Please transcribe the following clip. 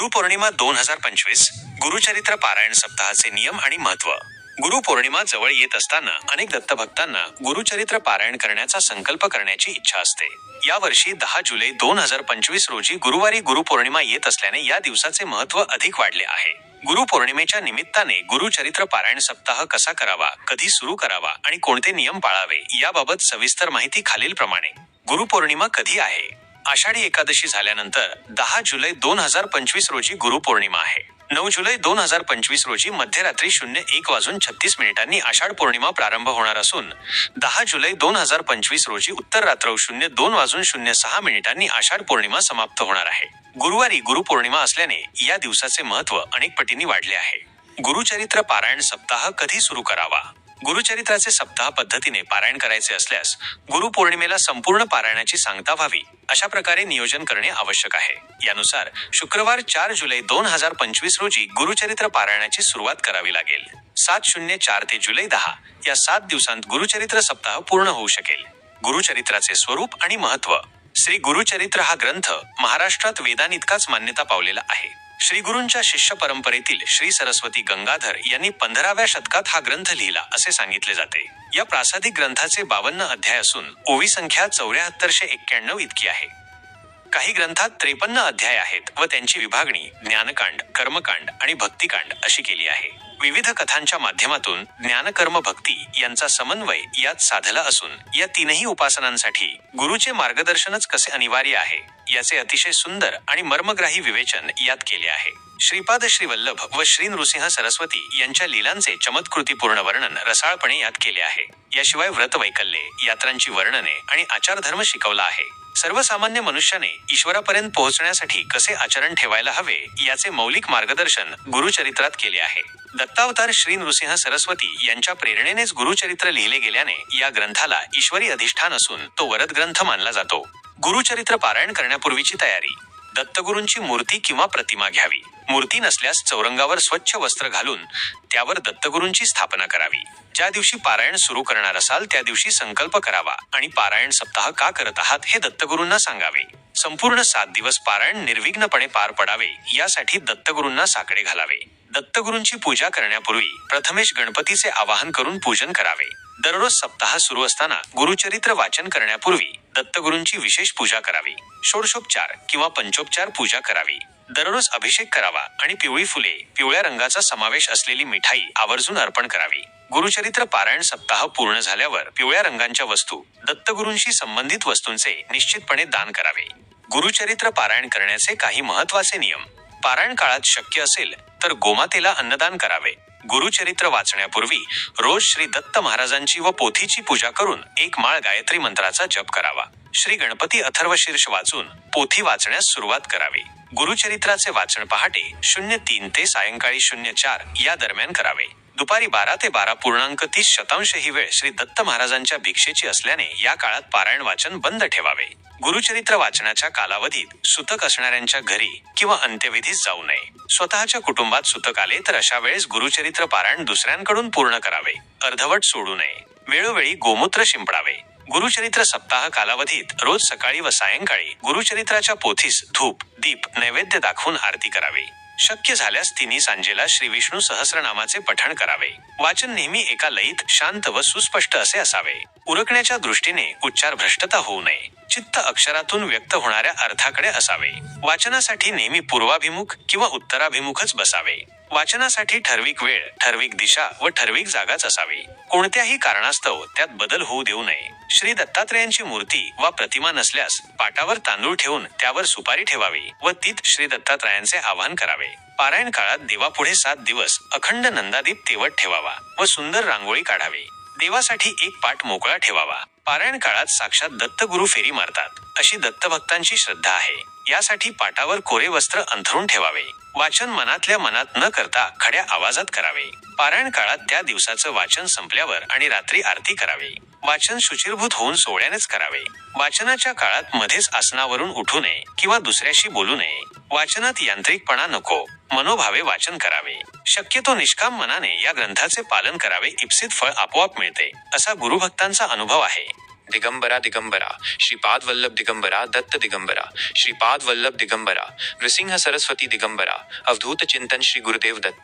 गुरुपौर्णिमा 2025 गुरुचरित्र पारायण सप्ताहाचे नियम आणि महत्त्व. गुरुपौर्णिमा जवळ येत असताना अनेक दत्तभक्तांना गुरुचरित्र पारायण करण्याचा संकल्प करण्याची इच्छा असते. यावर्षी 10 जुलै 2025 रोजी गुरुवारी गुरुपौर्णिमा येत असल्याने या दिवसाचे महत्त्व अधिक वाढले आहे. गुरुपौर्णिमेच्या निमित्ताने गुरुचरित्र पारायण सप्ताह कसा करावा, कधी सुरू करावा आणि कोणते नियम पाळावे याबाबत सविस्तर माहिती खालीलप्रमाणे. गुरुपौर्णिमा कधी आहे? आषाढी एकादशी झाल्यानंतर 10 जुलै 2025 रोजी गुरुपौर्णिमा आहे. 9 जुलै 2025 रोजी मध्यरात्री 01:36 आषाढ पौर्णिमा प्रारंभ होणार असून 10 जुलै 2025 रोजी उत्तर रात्र 02:06 आषाढ पौर्णिमा समाप्त होणार आहे. गुरुवारी गुरुपौर्णिमा असल्याने या दिवसाचे महत्त्व अनेक पटींनी वाढले आहे. गुरुचरित्र पारायण सप्ताह कधी सुरू करावा? गुरुचरित्राचे सप्ताह पद्धतीने पारायण करायचे असल्यास गुरुपौर्णिमेला संपूर्ण पारायणाची सांगता व्हावी अशा प्रकारे नियोजन करणे आवश्यक आहे. यानुसार शुक्रवार 4 जुलै 2025 रोजी गुरुचरित्र पारायणाची सुरुवात करावी लागेल. 7:04 ते जुलै 10 या 7 दिवसांत गुरुचरित्र सप्ताह पूर्ण होऊ शकेल. गुरुचरित्राचे स्वरूप आणि महत्त्व. श्री गुरुचरित्र हा ग्रंथ महाराष्ट्रात वेदांइतकाच मान्यता पावलेला आहे. श्री गुरूंच्या शिष्य परंपरेतील श्री सरस्वती गंगाधर यांनी 15व्या शतकात हा ग्रंथ लिहिला असे सांगितले जाते. या प्रासादिक ग्रंथाचे 52 अध्याय असून ओवी संख्या 7491 इतकी आहे. काही ग्रंथात 53 अध्याय आहेत व त्यांची विभागणी ज्ञानकांड, कर्मकांड आणि भक्तिकांड अशी केली आहे. विविध कथांच्या माध्यमातून ज्ञान, कर्म, भक्ती यांचा समन्वय यात साधला असून या तीनही उपासनांसाठी गुरुचे मार्गदर्शनच कसे अनिवार्य आहे याचे अतिशय सुंदर आणि मर्मग्राही विवेचन यात केले आहे. श्रीपाद श्रीवल्लभ व श्री नृसिंह सरस्वती यांच्या लीलांचे चमत्कृतीपूर्ण वर्णन रसाळपणे यात केले आहे. याशिवाय व्रतवैकल्ये, यात्रांची वर्णने आणि आचारधर्म शिकवला आहे. सर्वसामान्य मनुष्याने ईश्वरापर्यंत पोहोचण्यासाठी कसे आचरण ठेवायला हवे याचे मौलिक मार्गदर्शन गुरुचरित्रात केले आहे. दत्तावतार श्री नृसिंह सरस्वती यांच्या प्रेरणेनेच गुरुचरित्र लिहिले गेल्याने या ग्रंथाला ईश्वरी अधिष्ठान असून तो वरद ग्रंथ मानला जातो. गुरुचरित्र पारायण करण्यापूर्वीची तयारी. दत्तगुरूंची मूर्ती किंवा प्रतिमा घ्यावी. मूर्ती नसल्यास चौरंगावर स्वच्छ वस्त्र घालून त्यावर दत्तगुरूंची स्थापना करावी. ज्या दिवशी पारायण सुरू करणार असाल त्या दिवशी संकल्प करावा आणि पारायण सप्ताह का करत आहात हे दत्तगुरूंना सांगावे. संपूर्ण 7 दिवस पारायण निर्विघ्नपणे पार पडावे यासाठी दत्तगुरूंना साकडे घालावे. दत्तगुरूंची पूजा करण्यापूर्वी प्रथमेश गणपतीचे आवाहन करून पूजन करावे. दररोज सप्ताह सुरू असताना गुरुचरित्र वाचन करण्यापूर्वी दत्तगुरूंची विशेष पूजा करावी. षोडशोपचार किंवा पंचोपचार पूजा करावी. दररोज अभिषेक करावा आणि पिवळी फुले, पिवळ्या रंगाचा समावेश असलेली मिठाई आवर्जून अर्पण करावी. गुरुचरित्र पारायण सप्ताह पूर्ण झाल्यावर पिवळ्या रंगांच्या वस्तू, दत्तगुरूंशी संबंधित वस्तूंचे निश्चितपणे दान करावे. गुरुचरित्र पारायण करण्याचे काही महत्त्वाचे नियम. पारायण काळात शक्य असेल तर गोमातेला अन्नदान करावे. गुरुचरित्र वाचण्यापूर्वी रोज श्री दत्त महाराजांची व पोथीची पूजा करून 1 माळ गायत्री मंत्राचा जप करावा. श्री गणपती अथर्वशीर्ष वाचून पोथी वाचण्यास सुरुवात करावी. गुरुचरित्राचे वाचन पहाटे 03 ते सायंकाळी 04 या दरम्यान करावे. दुपारी 12 ते 12.30 ही वेळ श्री दत्त महाराजांच्या भिक्षेची असल्याने या काळात पारायण वाचन बंद ठेवावे. गुरुचरित्र वाचनाच्या कालावधीत सुतक असणाऱ्यांच्या घरी किंवा अंत्यविधीस जाऊ नये. स्वतःच्या कुटुंबात सुतक आले तर अशा वेळेस गुरुचरित्र पारायण दुसऱ्यांकडून पूर्ण करावे. अर्धवट सोडू नये. वेळोवेळी गोमूत्र शिंपडावे. गुरुचरित्र सप्ताह कालावधीत रोज सकाळी व सायंकाळी गुरुचरित्राच्या पोथीस धूप, दीप, नैवेद्य दाखवून आरती करावी. शक्य झाल्यास तिन्ही सांजेला श्री विष्णू सहस्रनामाचे पठण करावे. वाचन नेहमी एका लयीत, शांत व सुस्पष्ट असे असावे. उरकण्याच्या दृष्टीने उच्चार भ्रष्टता होऊ नये. चित्त अक्षरातून व्यक्त होणाऱ्या अर्थाकडे असावे. वाचनासाठी नेहमी पूर्वाभिमुख किंवा उत्तराभिमुखच बसावे. वाचनासाठी ठराविक वेळ, ठराविक दिशा व ठराविक जागाच असावी. कोणत्याही कारणास्तव त्यात बदल होऊ देऊ नये. श्री दत्तात्रेयांची मूर्ती वा प्रतिमा नसल्यास पाटावर तांदूळ ठेवून त्यावर सुपारी ठेवावी व तीत श्री दत्तात्रयांचे आवाहन करावे. पारायण काळात देवापुढे 7 दिवस अखंड नंदादीप तेवत ठेवावा व सुंदर रांगोळी काढावी. देवासाठी एक पाट मोकळा ठेवावा. पारायण काळात साक्षात दत्तगुरू फेरी मारतात अशी दत्तभक्तांची श्रद्धा आहे. यासाठी पाटावर कोरे वस्त्र अंथरून ठेवावे. वाचन मनातल्या मनात न करता खड्या आवाजात करावे. पारायण काळात त्या दिवसाचं वाचन संपल्यावर आणि रात्री आरती करावी. वाचन शुचिर्भूत होऊन सोहळ्यानेच करावे. वाचनाच्या काळात मध्येच आसनावरून उठू नये किंवा दुसऱ्याशी बोलू नये. वाचनात यांत्रिकपणा नको. मनोभावे वाचन करावे. शक्यतो निष्काम मनाने या ग्रंथाचे पालन करावे. इप्सित फळ आपोआप मिळते असा गुरुभक्तांचा अनुभव आहे. दिगंबरा दिगंबरा श्रीपाद वल्लभ दिगंबरा दत्त दिगंबरा श्रीपाद वल्लभ दिगंबरा नृसिंह सरस्वती दिगंबरा अवधूत चिंतन श्री गुरुदेव दत्त.